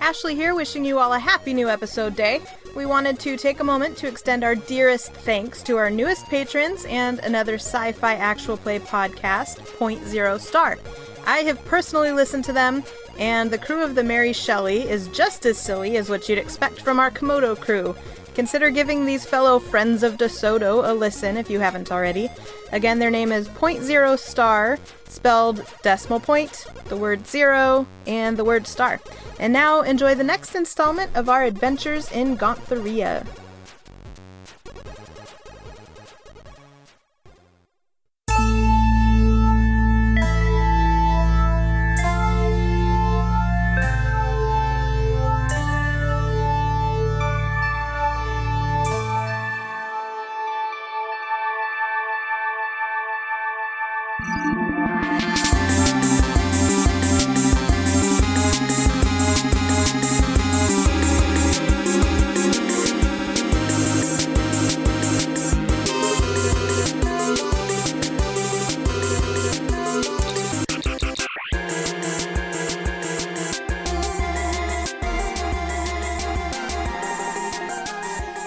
Ashley here, wishing you all a happy new episode day. We wanted to take a moment to extend our dearest thanks to our newest patrons and another sci-fi actual play podcast, Point Zero Star. I have personally listened to them, and the crew of the Mary Shelley is just as silly as what you'd expect from our Komodo crew. Consider giving these fellow friends of DeSoto a listen if you haven't already. Again, their name is Point Zero Star, spelled decimal point, the word zero, and the word star. And now enjoy the next installment of our adventures in Gontharia.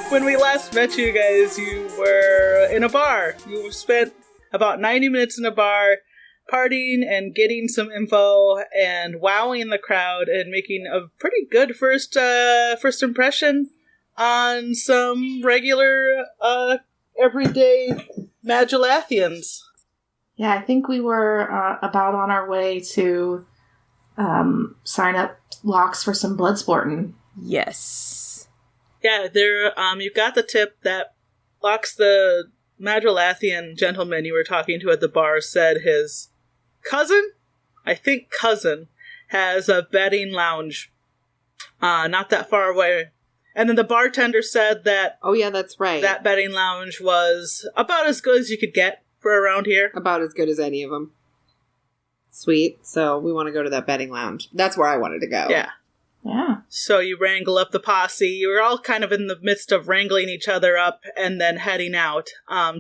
When we last met you guys, you were in a bar. You spent about 90 minutes in a bar, partying and getting some info and wowing the crowd and making a pretty good first impression on some regular, everyday Madrelathians. Yeah, I think we were about on our way to sign up Lox'is for some blood sporting. Yes. Yeah, there. You got the tip that Lox, the Madrelathian gentleman you were talking to at the bar, said his cousin, has a betting lounge not that far away. And then the bartender said that... Oh, yeah, that's right. That betting lounge was about as good as you could get for around here. About as good as any of them. Sweet. So we want to go to that betting lounge. That's where I wanted to go. Yeah. Yeah. So you wrangle up the posse. You were all kind of in the midst of wrangling each other up and then heading out,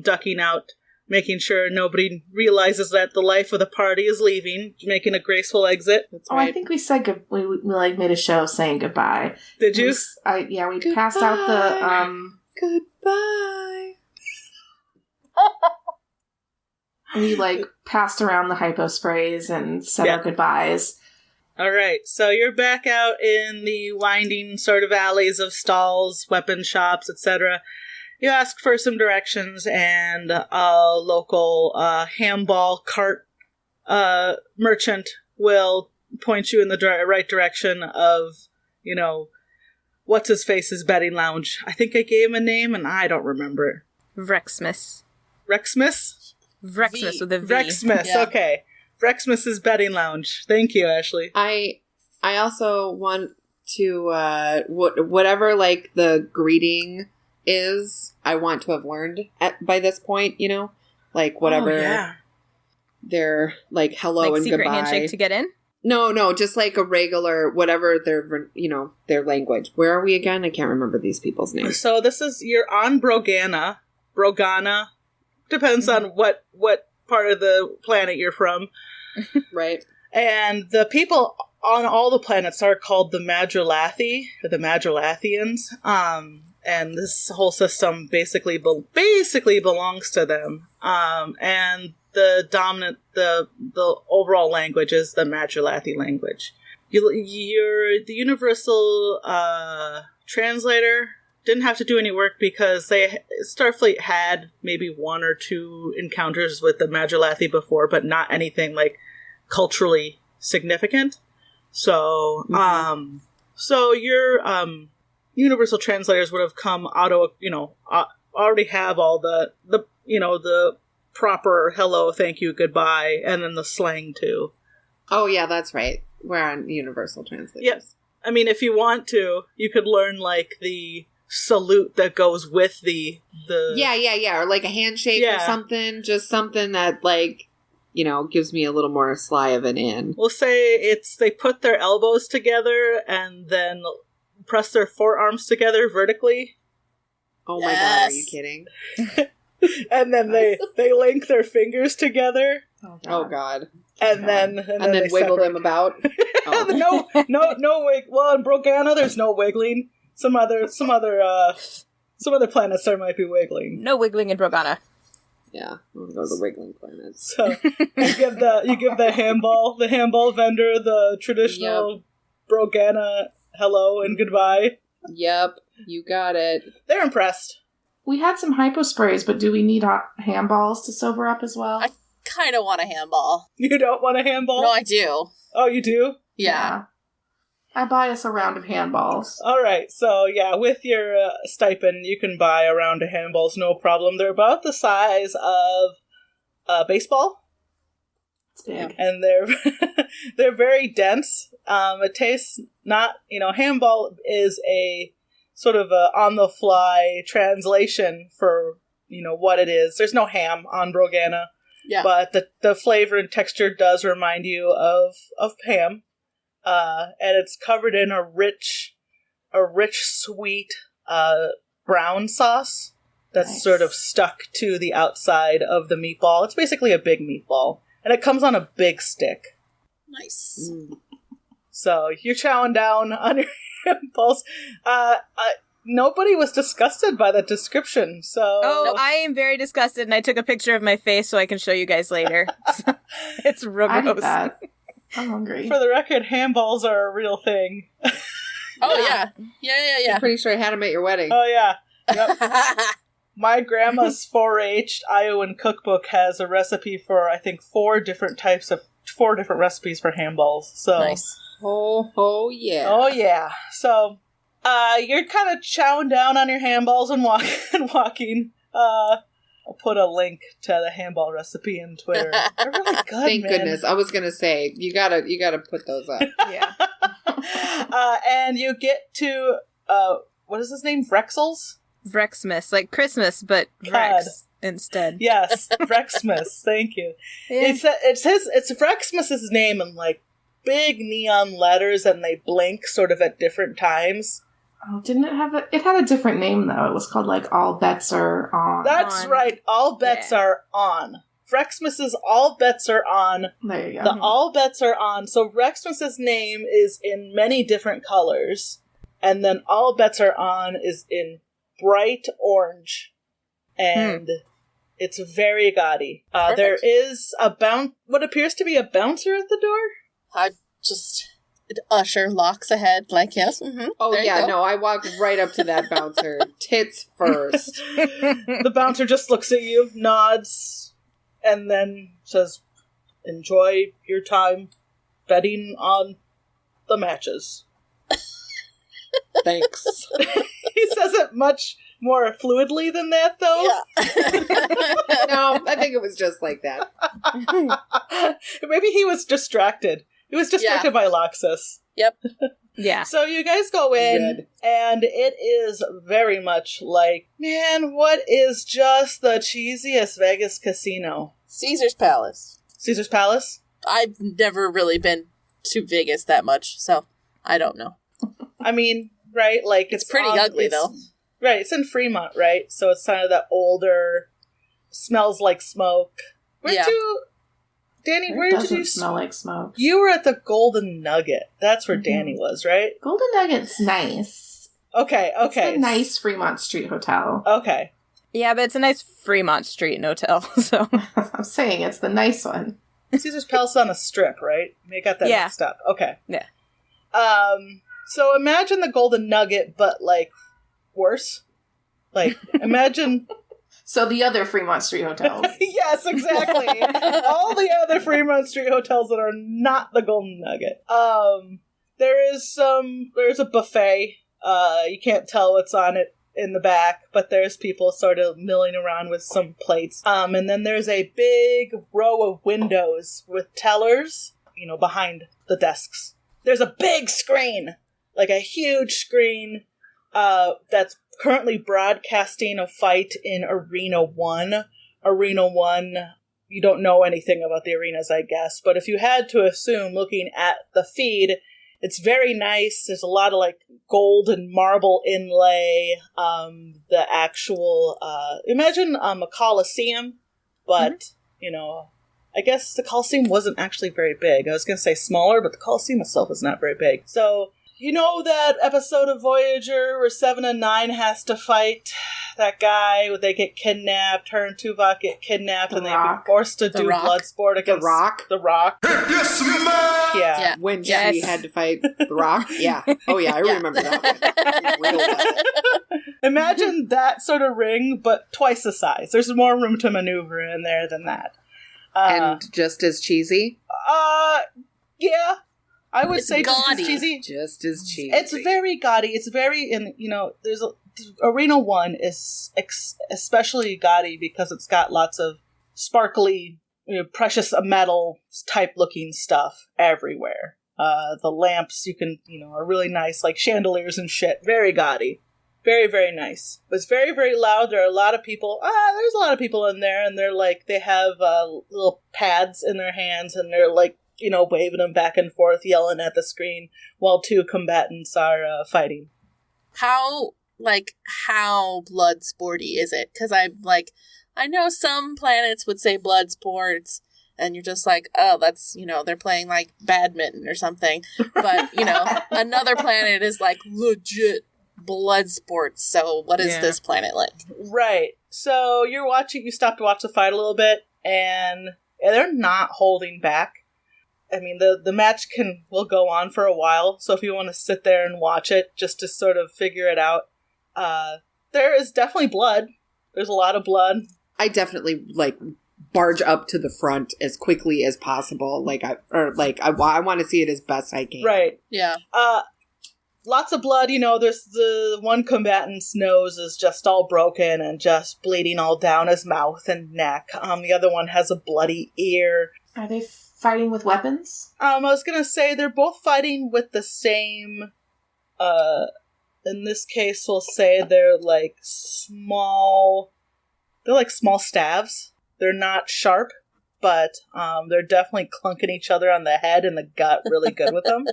ducking out, making sure nobody realizes that the life of the party is leaving, making a graceful exit. That's right. I think we said we like made a show of saying goodbye. Did you? We passed out the Goodbye. we passed around the hypo sprays and said our goodbyes. All right, so you're back out in the winding sort of alleys of stalls, weapon shops, etc. You ask for some directions, and a local handball cart merchant will point you in the right direction of, what's-his-face's betting lounge. I think I gave him a name, and I don't remember. Vrexmas. Rexmas? Vrexmas with a V. Vrexmas, yeah. Okay. Vrexmas's betting lounge. Thank you, Ashley. I also want to whatever the greeting is. I want to have learned by this point. Whatever. Oh, yeah. They're hello and secret goodbye. Handshake to get in. No, just a regular whatever their language. Where are we again? I can't remember these people's names. So you're on Brogana. Depends on what part of the planet you're from. Right. And the people on all the planets are called the Madrelathi, or the Madrelathians. And this whole system basically belongs to them. And the overall language is the Madrelathi language. You're the universal translator. Didn't have to do any work because Starfleet had maybe one or two encounters with the Madrelathi before, but not anything culturally significant. So, so your universal translators would have come already have all the proper hello, thank you, goodbye, and then the slang too. Oh yeah, that's right. We're on universal translators. Yes, I mean if you want to, you could learn the salute that goes with the yeah, or a handshake or something, just something that gives me a little more sly of an in. We'll say they put their elbows together and then press their forearms together vertically. Oh my God, are you kidding? And then they link their fingers together. Oh God. And then they wiggle separate. them about. Oh. no wig. Well, in Brogana, there's no wiggling. Some other planets there might be wiggling. No wiggling in Brogana. Yeah, we'll go to the wiggling planets. So you give the handball vendor the traditional Brogana hello and goodbye. Yep, you got it. They're impressed. We had some hypo sprays, but do we need handballs to sober up as well? I kind of want a handball. You don't want a handball? No, I do. Oh, you do? Yeah. I buy us a round of handballs. All right, so with your stipend, you can buy a round of handballs, no problem. They're about the size of a baseball. It's big. And they're very dense. It tastes not, handball is a sort of a on-the-fly translation for, what it is. There's no ham on Brogana, but the flavor and texture does remind you of ham. And it's covered in a rich, sweet brown sauce that's sort of stuck to the outside of the meatball. It's basically a big meatball, and it comes on a big stick. Nice. So you're chowing down on your impulse. Nobody was disgusted by that description, so... Oh, I am very disgusted, and I took a picture of my face so I can show you guys later. It's real I gross. need that. I'm hungry. For the record, handballs are a real thing. Oh, yeah. I'm pretty sure I had them at your wedding. Oh, yeah. Yep. My grandma's 4-H Iowan cookbook has a recipe for, I think, 4 different recipes for handballs. So. Nice. Oh, yeah. Oh, yeah. So, you're kind of chowing down on your handballs and walking. I'll put a link to the handball recipe in Twitter. They're really good, Thank man. goodness. I was gonna say you gotta put those up. Yeah. And you get to what is his name? Vrexels? Vrexmas, like Christmas, but Vrex instead. Yes, Vrexmas. Thank you. Yeah. It's Vrexmas's name in like big neon letters, and they blink sort of at different times. Oh, didn't it have it had a different name, though. It was called, like, All Bets Are On. That's right. All bets are on. Vrexmas's All Bets Are On. There you go. The All Bets Are On. So Vrexmas's name is in many different colors. And then All Bets Are On is in bright orange. And it's very gaudy. There is what appears to be a bouncer at the door. I just usher Lox ahead, like, yes. Mm-hmm, Oh, yeah, no, I walked right up to that bouncer. Tits first. The bouncer just looks at you, nods, and then says, "Enjoy your time betting on the matches." Thanks. He says it much more fluidly than that, though. Yeah. No, I think it was just like that. Maybe he was distracted. He was distracted by Lox'is. Yep. Yeah. So you guys go in, and it is very much like, man, what is just the cheesiest Vegas casino? Caesar's Palace. Caesar's Palace? I've never really been to Vegas that much, so I don't know. I mean, right? Like It's pretty ugly, though. Right, it's in Fremont, right? So it's kind of that older, smells like smoke. Danny, where did you smell like smoke? You were at the Golden Nugget. That's where Danny was, right? Golden Nugget's nice. Okay. It's a nice Fremont Street hotel. Okay. Yeah, but it's a nice Fremont Street hotel, so. I'm saying it's the nice one. Caesar's Palace on a strip, right? They got that mixed up. Okay. Yeah. So imagine the Golden Nugget, but, like, worse. Like, imagine... So the other Fremont Street hotels. Yes, exactly. All the other Fremont Street hotels that are not the Golden Nugget. There's a buffet. You can't tell what's on it in the back, but there's people sort of milling around with some plates. And then there's a big row of windows with tellers, behind the desks. There's a big screen, like a huge screen, that's currently broadcasting a fight in Arena 1. Arena 1, you don't know anything about the arenas, I guess, but if you had to assume, looking at the feed, it's very nice. There's a lot of, like, gold and marble inlay. The actual, imagine a Coliseum, but, I guess the Coliseum wasn't actually very big. I was going to say smaller, but the Coliseum itself is not very big. So, you know that episode of Voyager where 7 and 9 has to fight that guy, where they get kidnapped, her and Tuvok get kidnapped, and they're forced to do blood sport against The Rock. Yeah. When she had to fight The Rock? Yeah. Oh, yeah, I remember that one. Real well. Imagine that sort of ring, but twice the size. There's more room to maneuver in there than that. And just as cheesy? Yeah. I would It's say gaudy. Just as cheesy. It's very gaudy. It's very, there's Arena 1 is especially gaudy because it's got lots of sparkly, precious metal type looking stuff everywhere. The lamps are really nice, like chandeliers and shit. Very gaudy. Very, very nice. It's very, very loud. There are a lot of people. There's a lot of people in there, and they're like, they have little pads in their hands, and they're like, waving them back and forth, yelling at the screen while two combatants are fighting. How blood sporty is it? Because I know some planets would say blood sports, and you're just like, oh, that's, they're playing like badminton or something. But, another planet is like legit blood sports. So what is this planet like? Right. So you stop to watch the fight a little bit, and they're not holding back. I mean, the match will go on for a while, so if you want to sit there and watch it just to sort of figure it out, there is definitely blood. There's a lot of blood. I definitely, barge up to the front as quickly as possible. I want to see it as best I can. Right. Yeah. Lots of blood, there's the one combatant's nose is just all broken and just bleeding all down his mouth and neck. The other one has a bloody ear. Are they fighting with weapons? I was gonna say they're both fighting with the same, in this case we'll say they're like small staves. They're not sharp, but they're definitely clunking each other on the head and the gut really good with them.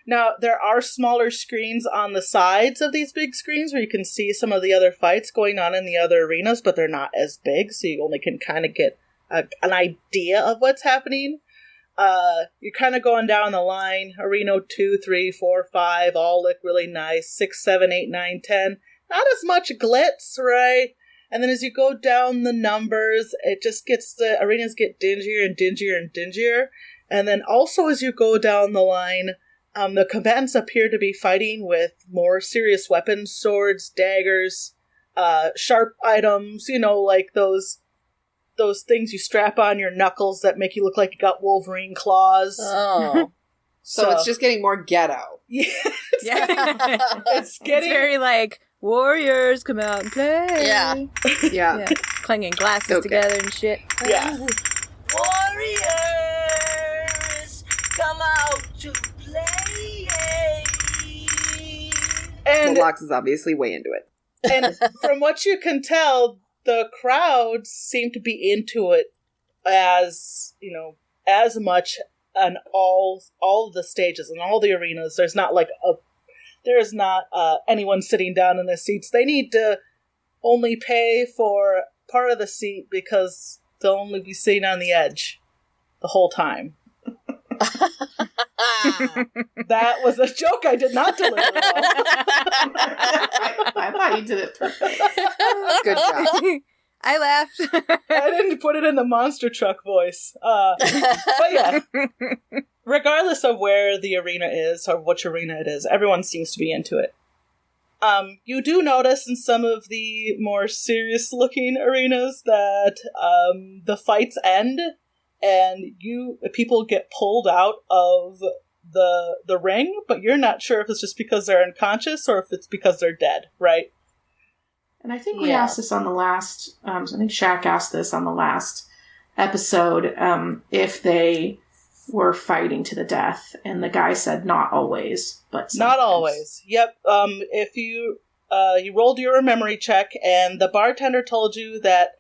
Now, there are smaller screens on the sides of these big screens where you can see some of the other fights going on in the other arenas, but they're not as big, so you only can kind of get an idea of what's happening. You're kind of going down the line. Arena 2, 3, 4, 5 all look really nice. 6, 7, 8, 9, 10. Not as much glitz, right? And then as you go down the numbers, it just the arenas get dingier and dingier and dingier. And then also as you go down the line, the combatants appear to be fighting with more serious weapons, swords, daggers, sharp items, like those things you strap on your knuckles that make you look like you got Wolverine claws. Oh. So it's just getting more ghetto. Yeah. It's very warriors come out and play. Yeah. Clanging glasses together and shit. Yeah. Warriors come out to play. And Lox'is is obviously way into it. And from what you can tell, the crowds seem to be into it as much on all of the stages and all the arenas. There's not anyone sitting down in the seats. They need to only pay for part of the seat because they'll only be sitting on the edge the whole time. That was a joke I did not deliver well. I thought you did it perfect. Good job. I laughed. I didn't put it in the monster truck voice. But yeah, regardless of where the arena is or which arena it is, everyone seems to be into it. You do notice in some of the more serious-looking arenas that the fights end and people get pulled out of the ring, but you're not sure if it's just because they're unconscious or if it's because they're dead, right? And I think we asked this on the last, I think Shaq asked this on the last episode, if they were fighting to the death, and the guy said not always, but sometimes. Not always. Yep. If you rolled your memory check, and the bartender told you that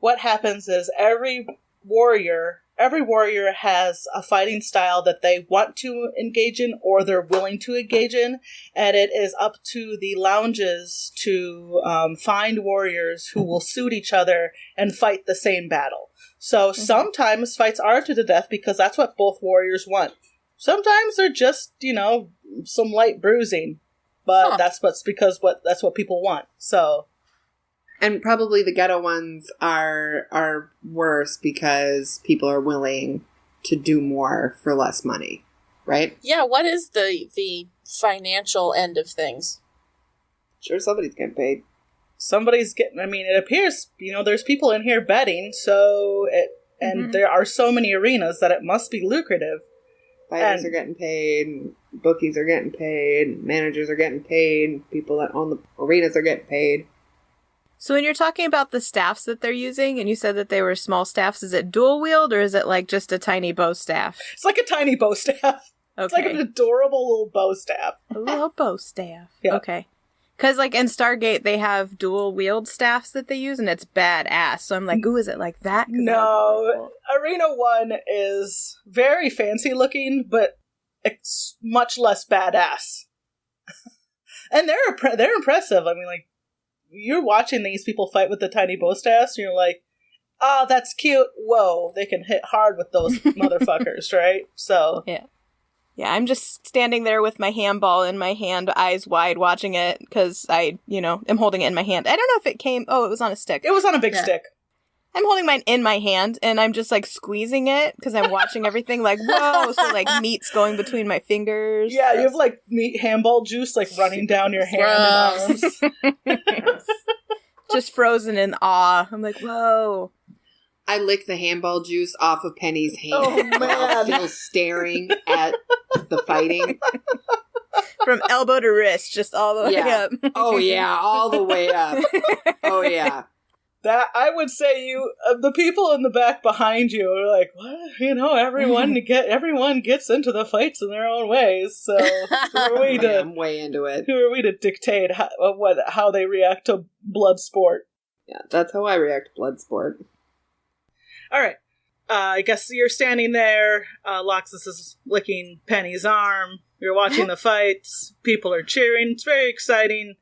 what happens is every warrior every warrior has a fighting style that they want to engage in or they're willing to engage in, and it is up to the lounges to find warriors who will suit each other and fight the same battle. So sometimes fights are to the death because that's what both warriors want. Sometimes they're just, some light bruising, but that's what people want. So, and probably the ghetto ones are worse because people are willing to do more for less money, right? Yeah, what is the financial end of things? Sure, somebody's getting paid. Somebody's getting, it appears, there's people in here betting, so there are so many arenas that it must be lucrative. Fighters are getting paid, and bookies are getting paid, and managers are getting paid, and people that own the arenas are getting paid. So when you're talking about the staffs that they're using, and you said that they were small staffs, is it dual wield, or is it like just a tiny bow staff? It's like a tiny bow staff. Okay. It's like an adorable little bow staff. A little bow staff. Yeah. Okay. Because, like, in Stargate, they have dual-wield staffs that they use, and it's badass. So I'm like, ooh, is it like that? No. Really cool. Arena 1 is very fancy-looking, but it's much less badass. And they're impressive. You're watching these people fight with the tiny bow staffs, and you're like, oh, that's cute. Whoa, they can hit hard with those motherfuckers, right? So... Yeah, I'm just standing there with my handball in my hand, eyes wide, watching it, because I, am holding it in my hand. I don't know if it came... Oh, it was on a stick. It was on a big stick. I'm holding mine in my hand, and I'm just, squeezing it, because I'm watching everything, whoa! So, meat's going between my fingers. Yeah, you have, meat handball juice, running down your hand and arms. Just frozen in awe. I'm like, whoa. I lick the handball juice off of Penny's hand. Oh, man. While still staring at the fighting. From elbow to wrist, just all the way up. Oh, yeah, all the way up. Oh, yeah. That, I would say the people in the back behind you are like, what? Everyone gets into the fights in their own ways, so I'm way into it. Who are we to dictate how they react to blood sport? Yeah, that's how I react to blood sport. All right. I guess you're standing there. Lox'is is licking Penny's arm. You're watching the fights. People are cheering. It's very exciting.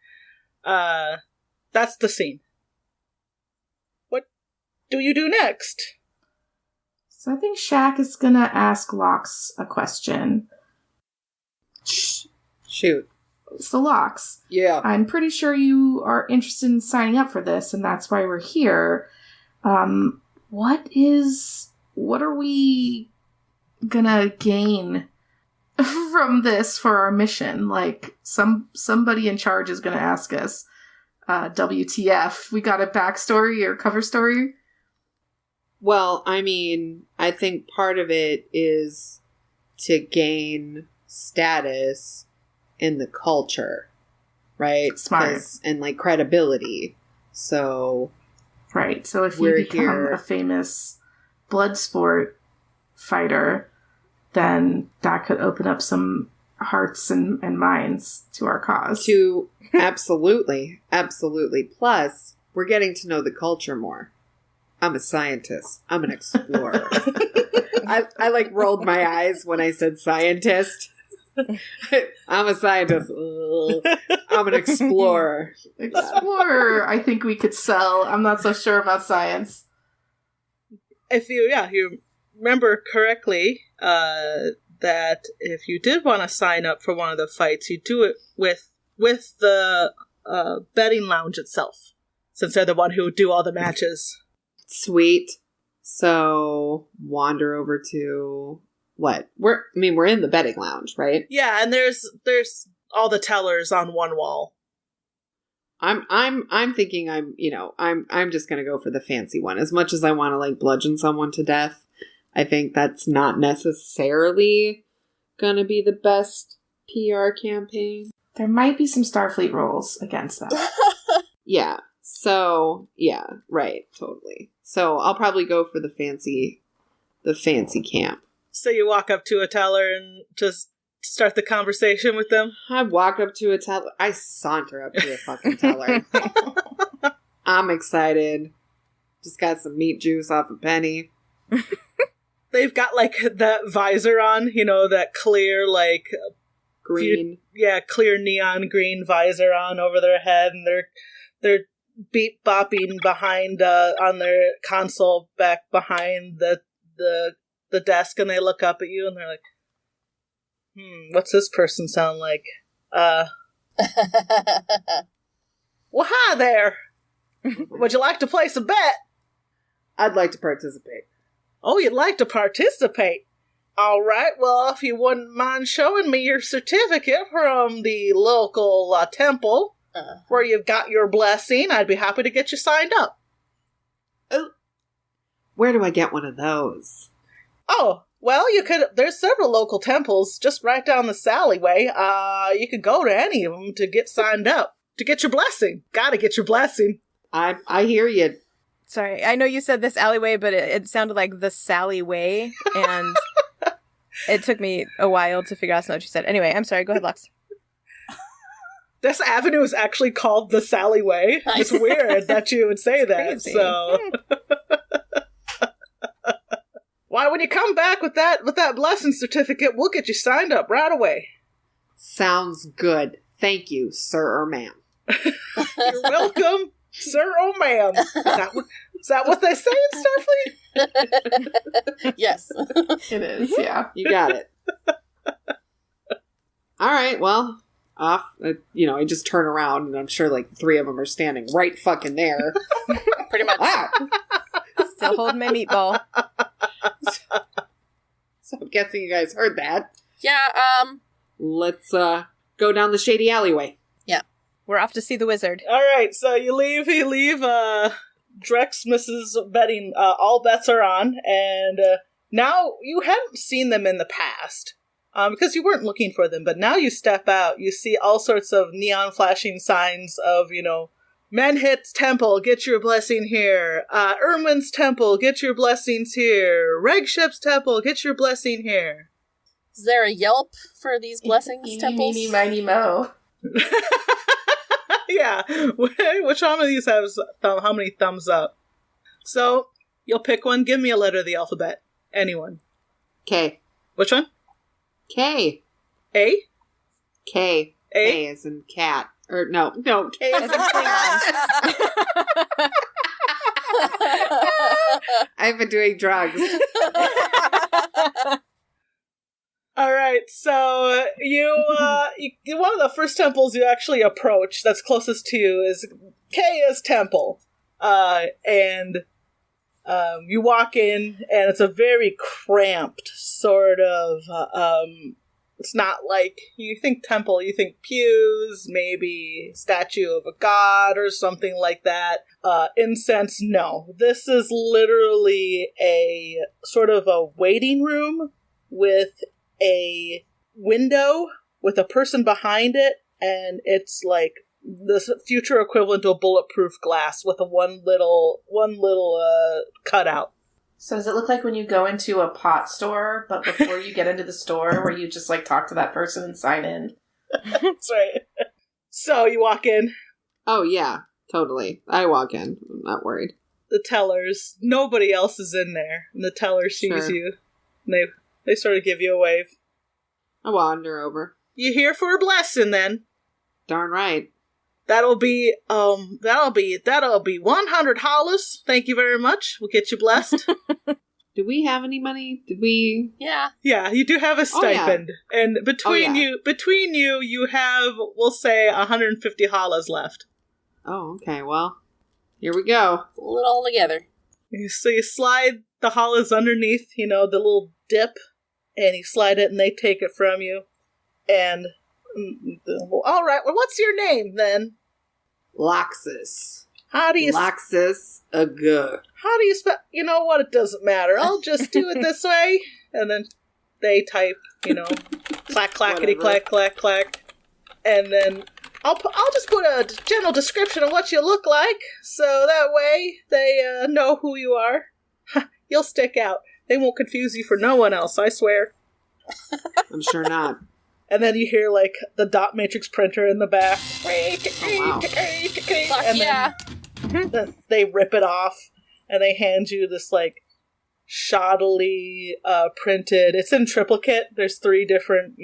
That's the scene. What do you do next? So I think Shaq is going to ask Lox a question. Shoot. So Lox. Yeah. I'm pretty sure you are interested in signing up for this, and that's why we're here. What are we gonna gain from this for our mission? Somebody in charge is gonna ask us, WTF, we got a backstory or cover story? Well, I think part of it is to gain status in the culture, right? Smart. And credibility. So... Right, so if you become a famous blood sport fighter, then that could open up some hearts and minds to our cause. Absolutely. Plus, we're getting to know the culture more. I'm a scientist. I'm an explorer. I rolled my eyes when I said scientist. I'm a scientist. I'm an explorer. Explorer, I think we could sell. I'm not so sure about science. If you remember correctly, that if you did want to sign up for one of the fights, you do it with the betting lounge itself, since they're the one who do all the matches. Sweet. So wander over to what? We're in the betting lounge, right? Yeah, and there's all the tellers on one wall. I'm thinking I'm just gonna go for the fancy one. As much as I want to bludgeon someone to death, I think that's not necessarily gonna be the best PR campaign. There might be some Starfleet rules against that. Yeah. So yeah, right, totally. So I'll probably go for the fancy camp. So you walk up to a teller and just start the conversation with them? I walk up to a teller. I saunter up to a fucking teller. I'm excited. Just got some meat juice off a penny. they've got, like, that visor on, that clear, like... Green. Clear neon green visor on over their head, and they're beep-bopping behind, on their console back behind the desk, and they look up at you, and they're like, what's this person sound like? Well, hi there! Would you like to place a bet? I'd like to participate. Oh, you'd like to participate? All right, well, if you wouldn't mind showing me your certificate from the local temple where you've got your blessing, I'd be happy to get you signed up. Where do I get one of those? Oh, well, there's several local temples just right down this alleyway. You could go to any of them to get signed up, to get your blessing. Gotta get your blessing. I hear you. Sorry, I know you said this alleyway, but it sounded like the Sally Way, and it took me a while to figure out what you said. Anyway, I'm sorry. Go ahead, Lox. This avenue is actually called the Sally Way. It's weird that you would say that. Crazy. So, why, when you come back with that blessing certificate, we'll get you signed up right away. Sounds good. Thank you, sir or ma'am. You're welcome, sir or ma'am. Is that what they say in Starfleet? Yes. It is, yeah. You got it. All right, well, off. I just turn around, and I'm sure, like, 3 of them are standing right fucking there. Pretty much. Ah! Still holding my meatball. So I'm guessing you guys heard that. Yeah, Let's go down the shady alleyway. We're off to see the wizard. All right, so you leave Drex, Mrs. Betting, all bets are on, and now you hadn't seen them in the past, because you weren't looking for them, but now you step out, you see all sorts of neon flashing signs of, Menhit's Temple, get your blessing here, Erwin's Temple, get your blessings here, Regship's Temple, get your blessing here. is there a Yelp for these blessings Eeny, temples? meeny, miny, mo. Yeah, which one of these has how many thumbs up? So, you'll pick one, give me a letter of the alphabet. Anyone. K. Which one? K. A? K. A? K as in cat. Or, no, K as in Klingon. I've been doing drugs. All right, so you one of the first temples you actually approach that's closest to you is Kaya's temple, and you walk in, and it's a very cramped sort of. It's not like you think temple, you think pews, maybe statue of a god or something like that. Incense, no. This is literally a sort of a waiting room with a window with a person behind it, and it's like the future equivalent to a bulletproof glass with a one little cutout. So does it look like when you go into a pot store, but before you get into the store, where you just like talk to that person and sign in? That's right. So you walk in. Oh yeah, totally. I walk in. I'm not worried. The tellers, nobody else is in there, and the teller sees Sure. you, and they sort of give you a wave. I wander over. You here for a blessing, then? Darn right. That'll be 100 hollers. Thank you very much. We'll get you blessed. Do we have any money? Did we? Yeah. Yeah, you do have a stipend, and between you, you have, we'll say, 150 hollers left. Oh, okay. Well, here we go. Pull it all together. So you slide the hollers underneath, the little dip, and you slide it, and they take it from you. And all right. Well, what's your name then? Lox'is. How do you? Lox'is a good. How do you spell? You know what? It doesn't matter. I'll just do it this way, and then they type, clack clackety clack clack clack, and then I'll just put a general description of what you look like, so that way they know who you are. You'll stick out. They won't confuse you for no one else. I swear. I'm sure not. And then you hear, like, the dot matrix printer in the back. wow. Fuck And yeah. then they rip it off, and they hand you this, like, shoddily printed. It's in triplicate. There's three different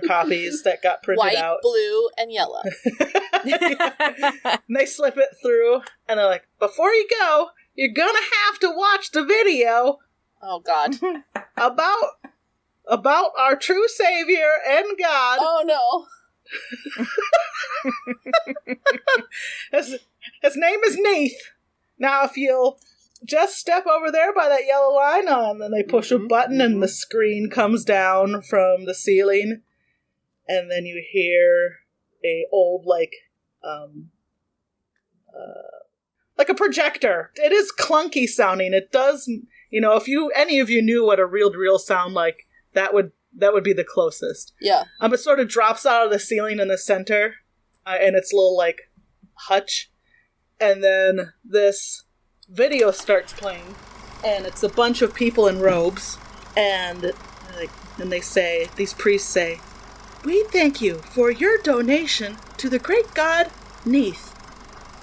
copies that got printed White, out. blue, and yellow. And they slip it through, and they're like, before you go, you're gonna have to watch the video Oh, God. about our true Savior and God. Oh, no. His name is Neith. Now, if you'll just step over there by that yellow line, and then they push a button, and the screen comes down from the ceiling, and then you hear a old, like a projector. It is clunky sounding. It does, if any of you knew what a reel-to-reel sound like, that would be the closest. Yeah. It sort of drops out of the ceiling in the center, and it's a little, like, hutch. And then this video starts playing, and it's a bunch of people in robes, and these priests say, "We thank you for your donation to the great god Neith.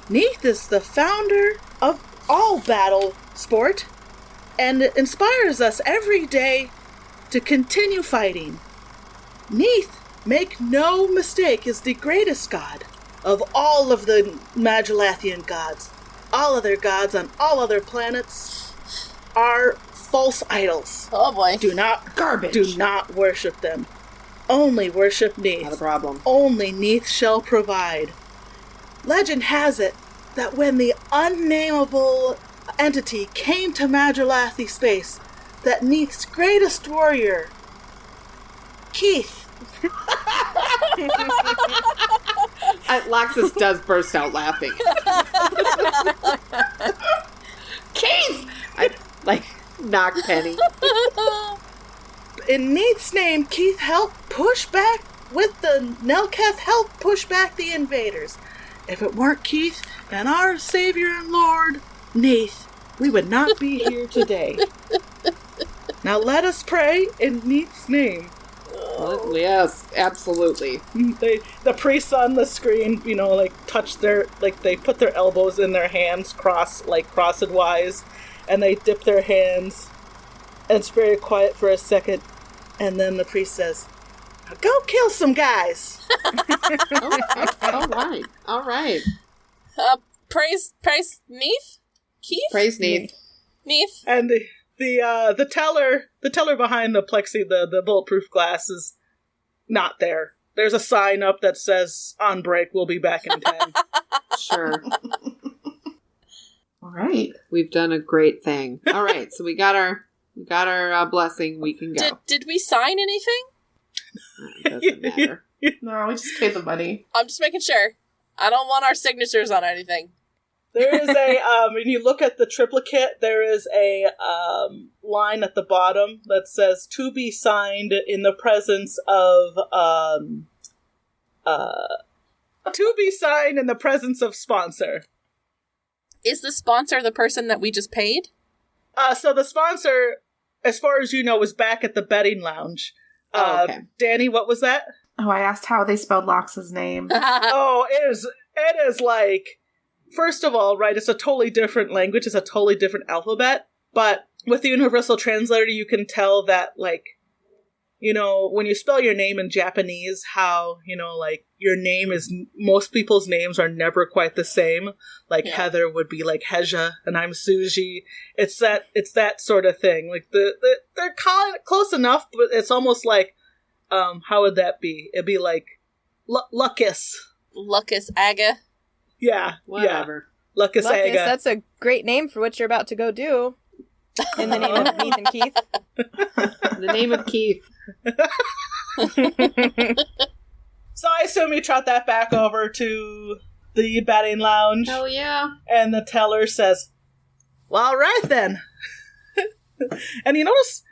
Neith is the founder of all battle sport, and inspires us every day to continue fighting. Neith, make no mistake, is the greatest god of all of the Madrelathian gods. All other gods on all other planets are false idols. Oh, boy. Do not worship them. Only worship Neith. Not a problem. Only Neith shall provide. Legend has it that when the unnameable entity came to Madrelathi space, that Neith's greatest warrior, Keith..." Lox'is does burst out laughing. Keith! I knock Penny. "In Neith's name, Keith helped push back with the Nelketh, helped push back the invaders. If it weren't Keith and our Savior and Lord, Neith, we would not be here today. Now let us pray in Neith's name." Yes, absolutely. The priests on the screen, touch they put their elbows in their hands, crossed-wise, and they dip their hands, and it's very quiet for a second, and then the priest says, "Now go kill some guys." All right. Praise Neith? Keith? Praise Neith. Neith? And the teller behind the plexi, the bulletproof glass is not there. There's a sign up that says, "On break, we'll be back in 10. Sure. All right. We've done a great thing. All right, so we got our blessing. We can go. Did we sign anything? It doesn't matter. No, we just paid the money. I'm just making sure. I don't want our signatures on anything. There is when you look at the triplicate, there is a line at the bottom that says, "To be signed in the presence of, to be signed in the presence of sponsor." Is the sponsor the person that we just paid? So the sponsor, as far as you know, was back at the betting lounge. Okay. Danny, what was that? Oh, I asked how they spelled Lox's name. Oh, it is like, first of all, right, it's a totally different language, it's a totally different alphabet, but with the Universal Translator, you can tell that, when you spell your name in Japanese, how, your name is, most people's names are never quite the same. Yeah. Heather would be like Heja, and I'm Suji. It's that sort of thing. They're close enough, but it's almost like, how would that be? It'd be like, Lox'is. Lox'is Aga. Yeah. Whatever. Yeah. Lox'is Aga. That's a great name for what you're about to go do. In the name of Neith and Keith. In the name of Keith. So I assume you trot that back over to the betting lounge. Hell yeah. And the teller says, "Well, all right then." And you notice,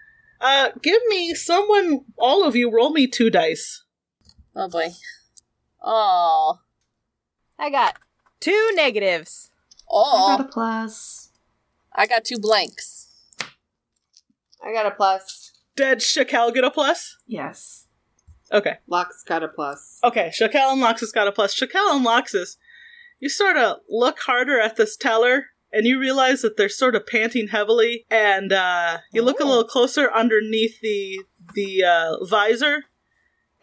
give me someone, all of you, roll me 2 dice. Oh, boy. Oh. I got 2 negatives. I got a Oh. plus. I got 2 blanks. I got a plus. Did Shakel get a plus? Yes. Okay. Lox got a plus. Okay, Shakel and Lox'is got a plus. Shakel and Lox'is, you sort of look harder at this teller, and you realize that they're sort of panting heavily, and you look a little closer underneath the visor,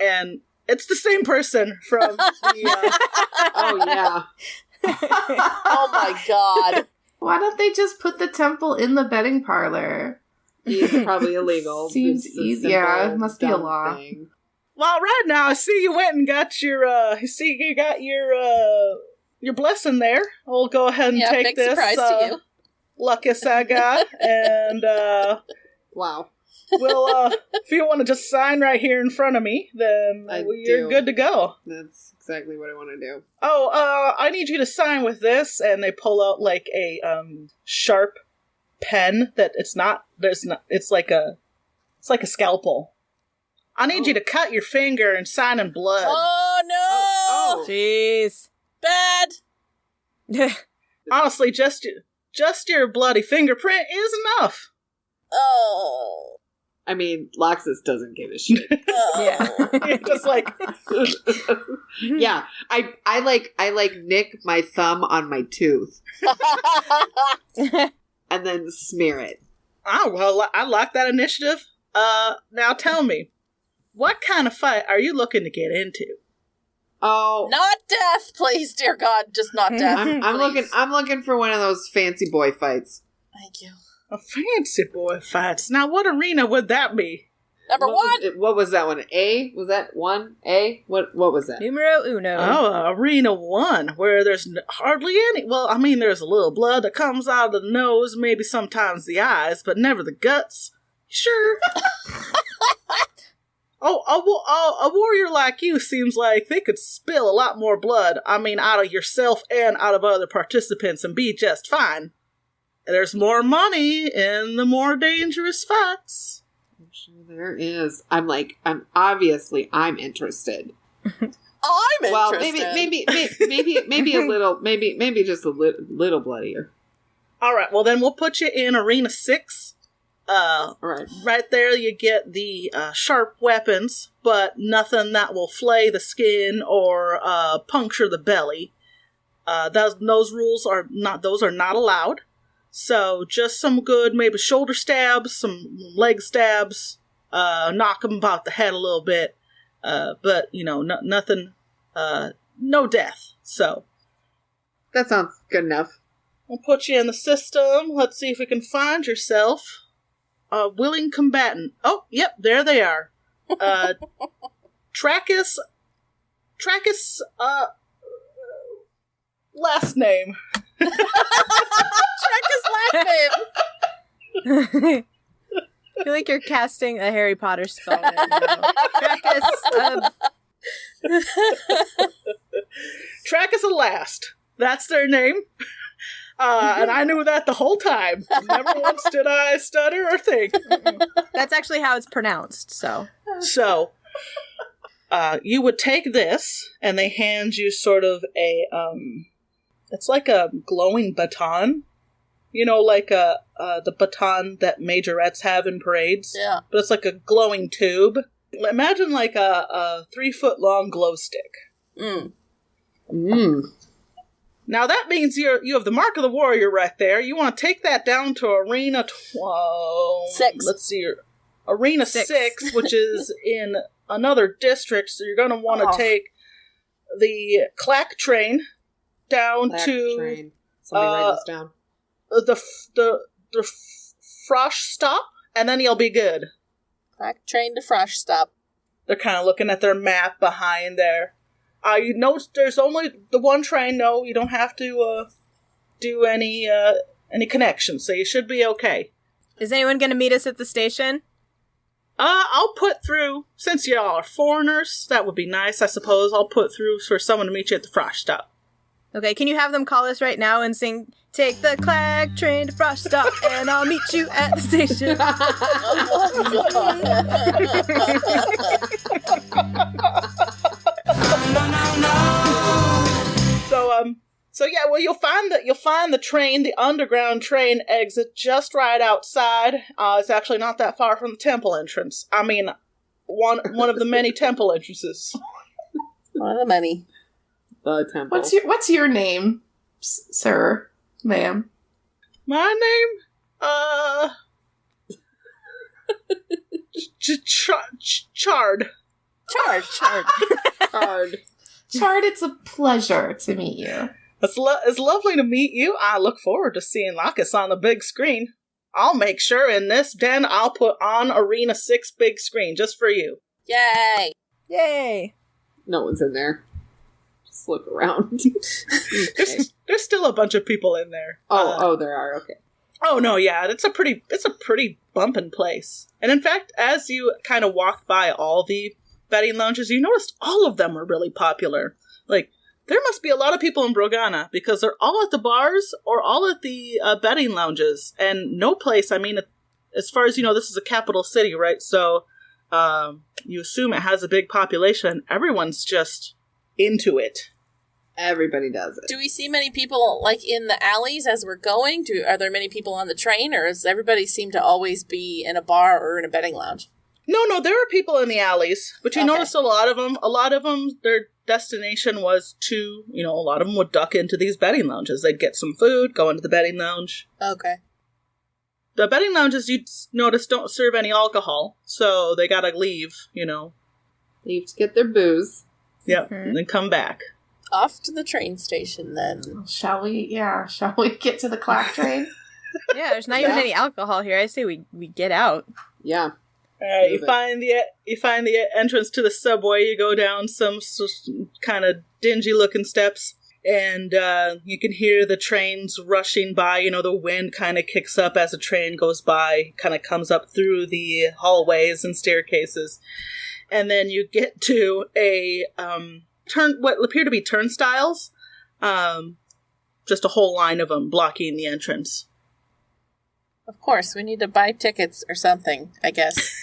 and it's the same person from the... Oh, yeah. Oh my god. Why don't they just put the temple in the betting parlor? It's probably illegal. Seems It's a easy. Yeah, simple, it must be a dumb law. thing. Well, right now, I see you went and got your, your blessing there. I'll go ahead and take big this, surprise to you. Lox'is I got, and, Wow. well, if you want to just sign right here in front of me, then you're do. good to go. That's exactly what I want to do. Oh, I need you to sign with this, and they pull out, like, a, sharp pen that it's like a scalpel. I need you to cut your finger and sign in blood. Oh no! Jeez. Bad! Honestly, just your bloody fingerprint is enough. Oh. I mean, Lox'is doesn't give a shit. Oh. You're just like, Yeah, I like nick my thumb on my tooth and then smear it. oh, well, I like that initiative. Now tell me, what kind of fight are you looking to get into? Oh, Not death, please, dear God, just not death. I'm looking for one of those fancy boy fights. Thank you. A fancy boy fights. Now, what arena would that be? Number one. What was that one? A? Was that one? A? What was that? Numero uno. Oh, Arena 1, where there's hardly any... Well, I mean, there's a little blood that comes out of the nose, maybe sometimes the eyes, but never the guts. Sure. A warrior like you seems like they could spill a lot more blood, I mean, out of yourself and out of other participants and be just fine. There's more money in the more dangerous fights. I'm sure there is. I'm obviously interested. I'm Well, interested. maybe a little, maybe just a little bloodier. Alright, well then we'll put you in Arena 6. All right. Right there you get the sharp weapons, but nothing that will flay the skin or puncture the belly. Those rules are not allowed. So just some good, maybe shoulder stabs, some leg stabs, knock them about the head a little bit, but nothing, no death. So That sounds good enough. we'll put you in the system. Let's see if we can find yourself a willing combatant. Oh, yep, there they are. Trachis, last name. Check his last name. I feel like you're casting a Harry Potter spell right now. Trachis, Trachis Last. That's their name. And I knew that the whole time. Never once did I stutter or think. that's actually how it's pronounced, so. So, you would take this, and they hand you sort of a, it's like a glowing baton. Like the baton that majorettes have in parades. Yeah. But it's like a glowing tube. Imagine like a 3-foot-long glow stick. Mm. Mm. Now that means you have the mark of the warrior right there. You want to take that down to Arena 6. Let's see, Arena 6, which is in another district. So you're going to want to take the clack train down to Train. Somebody write this down. the Frosh stop, and then you'll be good. Black train to Fresh Stop. They're kind of looking at their map behind there. You notice there's only the one train. No, you don't have to do any connections, so you should be okay. Is anyone going to meet us at the station? I'll put through, since y'all are foreigners, that would be nice, I suppose. I'll put through for someone to meet you at the Frosh stop. Okay, can you have them call us right now and sing, "Take the Clack train to Frosh Stop, and I'll meet you at the station." So yeah, well, you'll find the train, the underground train exit just right outside. It's actually not that far from the temple entrance. I mean, one of the many temple entrances. One of the many. The temple. What's your name, sir, ma'am? My name? Chard. Chard, it's a pleasure to meet you. It's lovely to meet you. I look forward to seeing Lox'is on the big screen. I'll make sure in this den I'll put on Arena 6 big screen just for you. Yay! Yay! No one's in there. Just look around. There's still a bunch of people in there. There are. Okay. Oh no, yeah, it's a pretty bumpin' place. And in fact, as you kind of walked by all the betting lounges, you noticed all of them were really popular. Like, there must be a lot of people in Brogana because they're all at the bars or all at the betting lounges. And no place, I mean, as far as you know, this is a capital city, right? So you assume it has a big population. Everyone's just into it. Everybody does it. Do we see many people, like, in the alleys as we're going? Are there many people on the train, or does everybody seem to always be in a bar or in a betting lounge? No, there are people in the alleys, but you noticed a lot of them, their destination was to, a lot of them would duck into these betting lounges. They'd get some food, go into the betting lounge. Okay. The betting lounges, you'd notice, don't serve any alcohol, so they gotta leave, Leave to get their booze. Yep, and then come back. Off to the train station, then. Shall we get to the clack train? Yeah, there's not even any alcohol here. I say we get out. Yeah. Alright, you find the entrance to the subway, you go down some kind of dingy looking steps, and you can hear the trains rushing by. The wind kind of kicks up as a train goes by, kind of comes up through the hallways and staircases. And then you get to what appear to be turnstiles, just a whole line of them blocking the entrance. Of course, we need to buy tickets or something, I guess.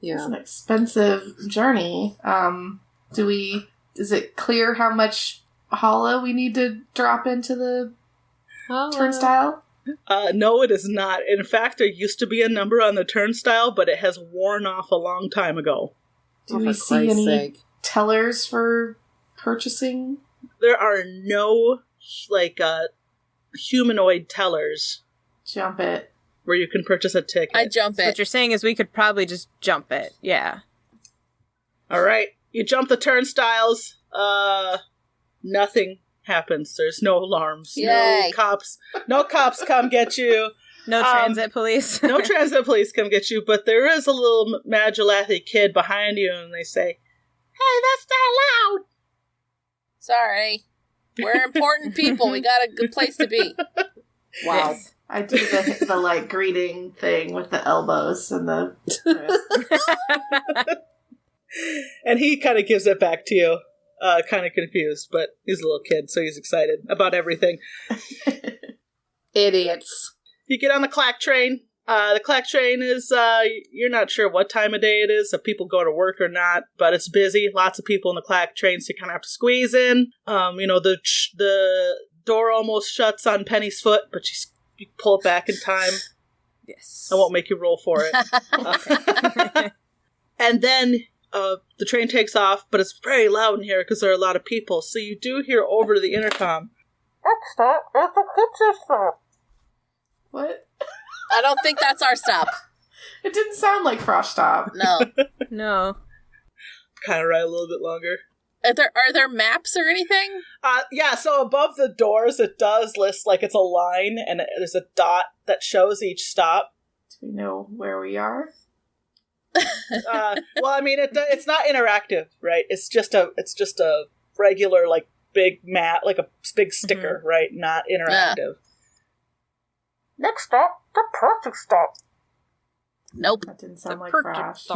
Yeah. It's an expensive journey. Is it clear how much hollow we need to drop into the turnstile? No, it is not. In fact, there used to be a number on the turnstile, but it has worn off a long time ago. Do we see any tellers for purchasing? There are no, humanoid tellers. Jump it. Where you can purchase a ticket. I jump it. What you're saying is we could probably just jump it. Yeah. Alright. You jump the turnstiles. Nothing happens. There's no alarms. Yay. No cops come get you. No transit police. No transit police come get you, but there is a little Madrelathi kid behind you, and they say, "Hey, that's not allowed." Sorry. We're important people. We got a good place to be. Wow. Yes. I do the greeting thing with the elbows and the wrist. And he kind of gives it back to you, kind of confused, but he's a little kid, so he's excited about everything. Idiots. You get on the clack train. The clack train is, you're not sure what time of day it is, if people go to work or not, but it's busy. Lots of people in the clack train, so you kind of have to squeeze in. The door almost shuts on Penny's foot, but you pull it back in time. Yes. I won't make you roll for it. And then the train takes off, but it's very loud in here because there are a lot of people. So you do hear over the intercom, "Next stop is the pizza stop." What? I don't think that's our stop. It didn't sound like Frosh Stop. No. No. Kind of ride a little bit longer. Are there maps or anything? Yeah, so above the doors, it does list, it's a line, and there's a dot that shows each stop. Do we know where we are? Well, I mean, it's not interactive, right? It's just a regular, big mat, a big sticker, right? Not interactive. Next stop, the perfect stop. Nope. That didn't sound like Frosh.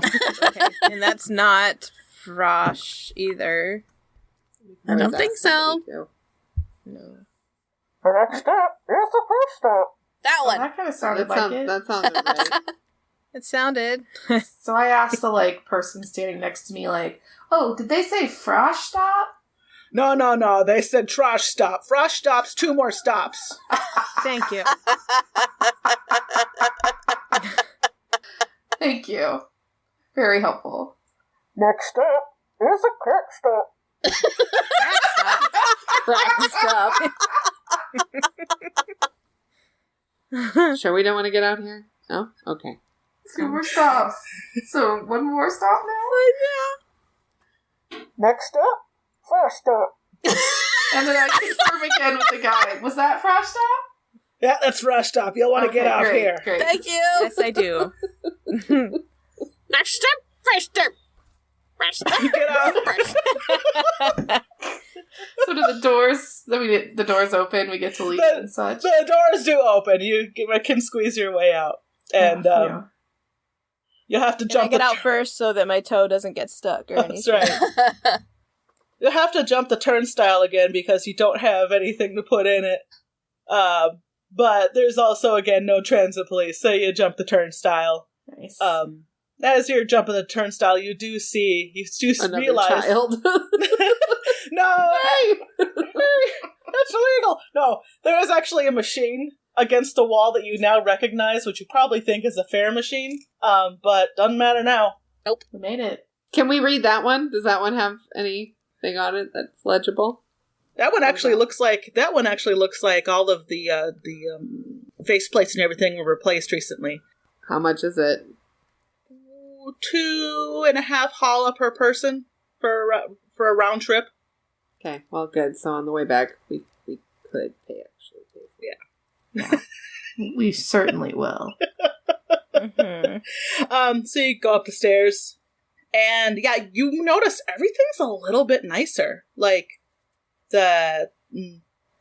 Okay. And that's not Frosh either. I don't think so. No. The next stop is the first stop. That one. That kind of sounded like it. That sounded right. It sounded. So I asked the person standing next to me, "Oh, did they say Frosh Stop?" No. They said Frosh stop. Frosh stops 2 more stops. Thank you. Thank you. Very helpful. Next stop is a crack stop. Crack stop. Sure, we don't want to get out here? Oh, okay. 2 more stops. So, 1 more stop now? Next up, first stop. And then I confirm again with the guy. Was that Fresh Stop? Yeah, that's first stop. You'll want to get out here. Great. Thank you. Yes, I do. Next step, fresh step. Fresh step. Get out. So do the doors, the doors open, we get to leave and such? The doors do open. You can squeeze your way out. And Yeah. you'll have to Can I jump get out first so that my toe doesn't get stuck or anything? That's right. You'll have to jump the turnstile again because you don't have anything to put in it. But there's also, again, no transit police, so you jump the turnstile. Nice. As you're jumping the turnstile, you do Another realize... child. No, hey, that's illegal. No, there is actually a machine against the wall that you now recognize, which you probably think is a fare machine, but doesn't matter now. We made it. Can we read that one? Does that one have anything on it that's legible? That one actually looks like all of the faceplates and everything were replaced recently. How much is it? 2.5 holla per person for a round trip. Okay, well, good. So on the way back, we could pay actually. Yeah. We certainly will. So you go up the stairs, and yeah, you notice everything's a little bit nicer. Like the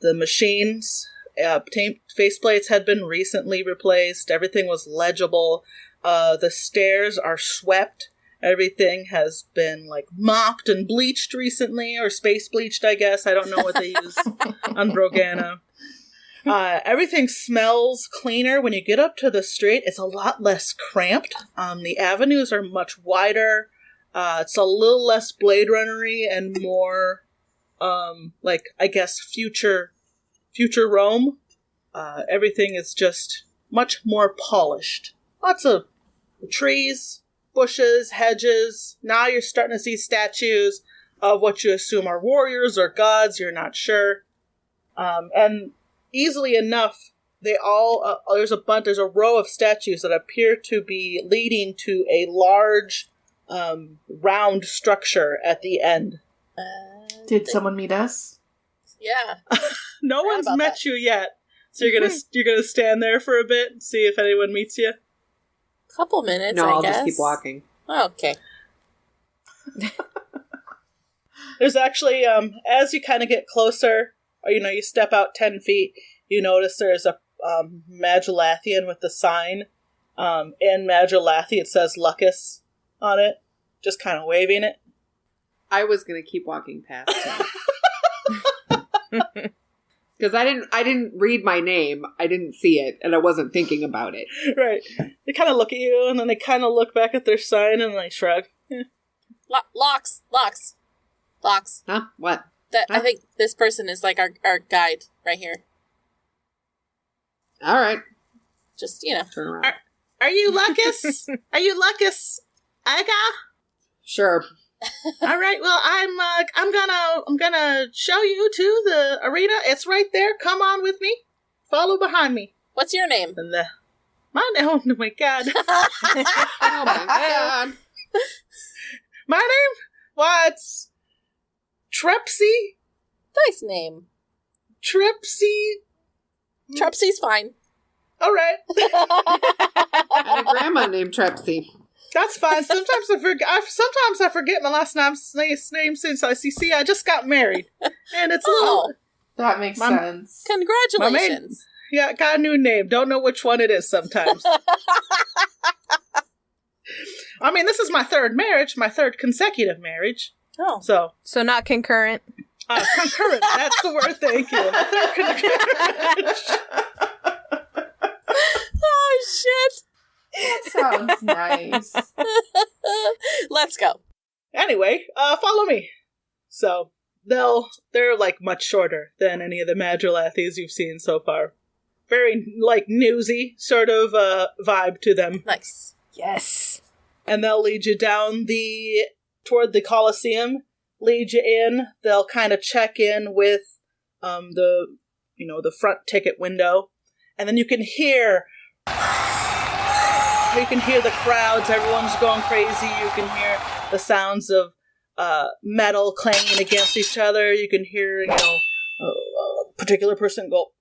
machines, faceplates had been recently replaced. Everything was legible. The stairs are swept. Everything has been like mopped and bleached recently, or space bleached, I guess. I don't know what they use on Brogana. Everything smells cleaner. When you get up to the street, it's a lot less cramped. The avenues are much wider. It's a little less Blade Runner-y and more, I guess, future Rome. Everything is just much more polished. Lots of trees, bushes, hedges. Now you're starting to see statues of what you assume are warriors or gods. You're not sure. And easily enough, they all there's a row of statues that appear to be leading to a large round structure at the end. Did someone meet us? Yeah. No one's met you yet, so you're gonna stand there for a bit and see if anyone meets you. Couple minutes. No, I'll guess. just keep walking. Oh, okay. There's actually as you kind of get closer, or you step out 10 feet, you notice there's a Madrelathian with the sign. In Madrelathi, it says Lox'is on it, just kind of waving it. I was gonna keep walking past him. Because I didn't read my name, I didn't see it, and I wasn't thinking about it. Right. They kind of look at you, and then they kind of look back at their sign, and they shrug. Eh. Lox. Huh? What? I think this person is like our guide right here. All right. Just, Turn around. Are you Lox'is? Are you Lox'is? Aga? Sure. All right. Well, I'm gonna show you to the arena. It's right there. Come on with me. Follow behind me. What's your name? And oh my god. Oh my god. My name? What's Trepsy? Nice name. Trepsy? Trepsy's fine. All right. I had a grandma named Trepsy. That's fine. Sometimes I forget my last name since I see. I just got married, and it's a little. That makes sense. Congratulations. Yeah, got a new name. Don't know which one it is sometimes. I mean, this is my third marriage, my third consecutive marriage. Oh. So not concurrent. Concurrent. That's the word. Thank you. My third concurrent. Oh shit. That sounds nice. Let's go. Anyway, follow me. So they're like much shorter than any of the Madrelathis you've seen so far. Very like newsy sort of vibe to them. Nice. Yes. And they'll lead you down toward the Colosseum, lead you in. They'll kind of check in with the front ticket window, and then you can hear the crowds, everyone's going crazy. You can hear the sounds of metal clanging against each other. You can hear, a particular person go,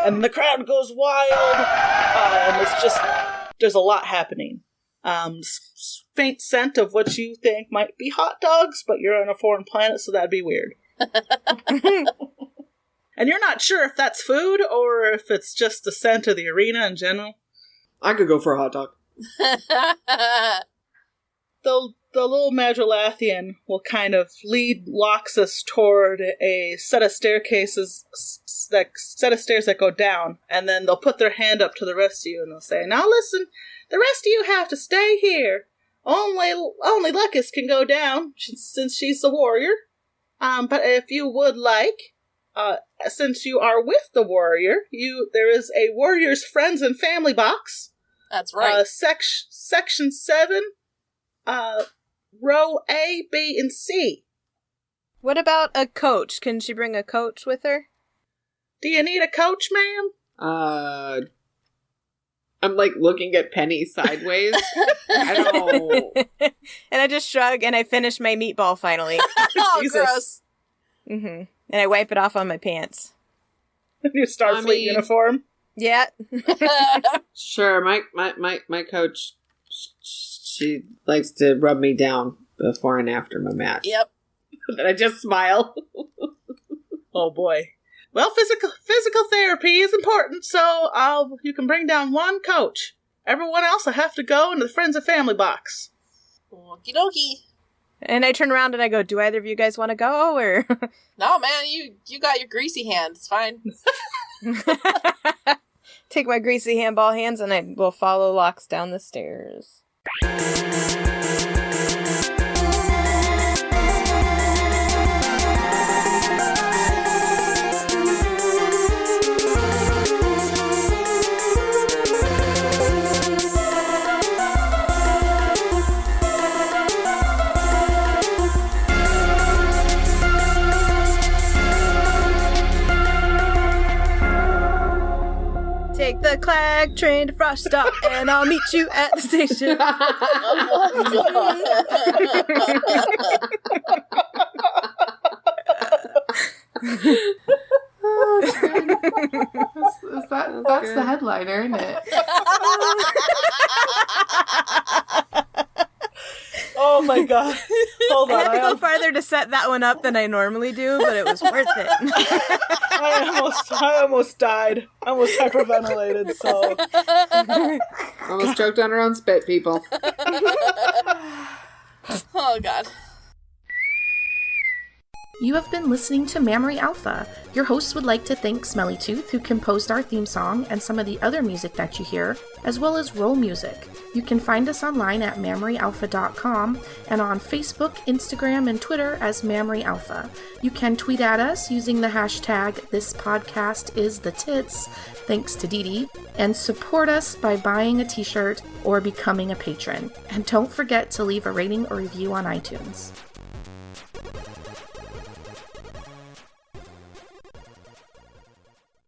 and the crowd goes wild, and it's just, there's a lot happening. Faint scent of what you think might be hot dogs, but you're on a foreign planet, so that'd be weird. And you're not sure if that's food or if it's just the scent of the arena in general. I could go for a hot dog. The little Madrelathian will kind of lead Lox'is toward a set of stairs that go down, and then they'll put their hand up to the rest of you and they'll say, "Now listen, the rest of you have to stay here. Only Lox'is can go down since she's the warrior. But if you would like, since you are with the warrior, there is a warrior's friends and family box. That's right. Section 7, row A, B, and C. What about a coach? Can she bring a coach with her? Do you need a coach, ma'am? I'm like looking at Penny sideways. I don't. And I just shrug and I finish my meatball finally. Oh, Jesus. gross. Mm-hmm. And I wipe it off on my pants. Your Starfleet uniform. Yeah. Sure, my coach, she likes to rub me down before and after my match. Yep. And I just smile. Oh boy. Well, physical therapy is important, so you can bring down one coach. Everyone else will have to go into the friends and family box. Okie dokie. And I turn around and I go, "Do either of you guys want to go, or?" No, man, you got your greasy hands. It's fine. Take my greasy handball hands and I will follow Lox down the stairs. Take the Clag train to Froststop, and I'll meet you at the station. That's the headliner, isn't it? Oh my god. Hold on. I had to go farther to set that one up than I normally do, but it was worth it. I almost died. I almost hyperventilated, so. Almost choked on her own spit, people. Oh, God. You have been listening to Mammary Alpha. Your hosts would like to thank Smelly Tooth, who composed our theme song and some of the other music that you hear, as well as Roll Music. You can find us online at mammaryalpha.com and on Facebook, Instagram, and Twitter as Mammary Alpha. You can tweet at us using the hashtag #ThisPodcastIsTheTits, thanks to Dee Dee, and support us by buying a t-shirt or becoming a patron. And don't forget to leave a rating or review on iTunes.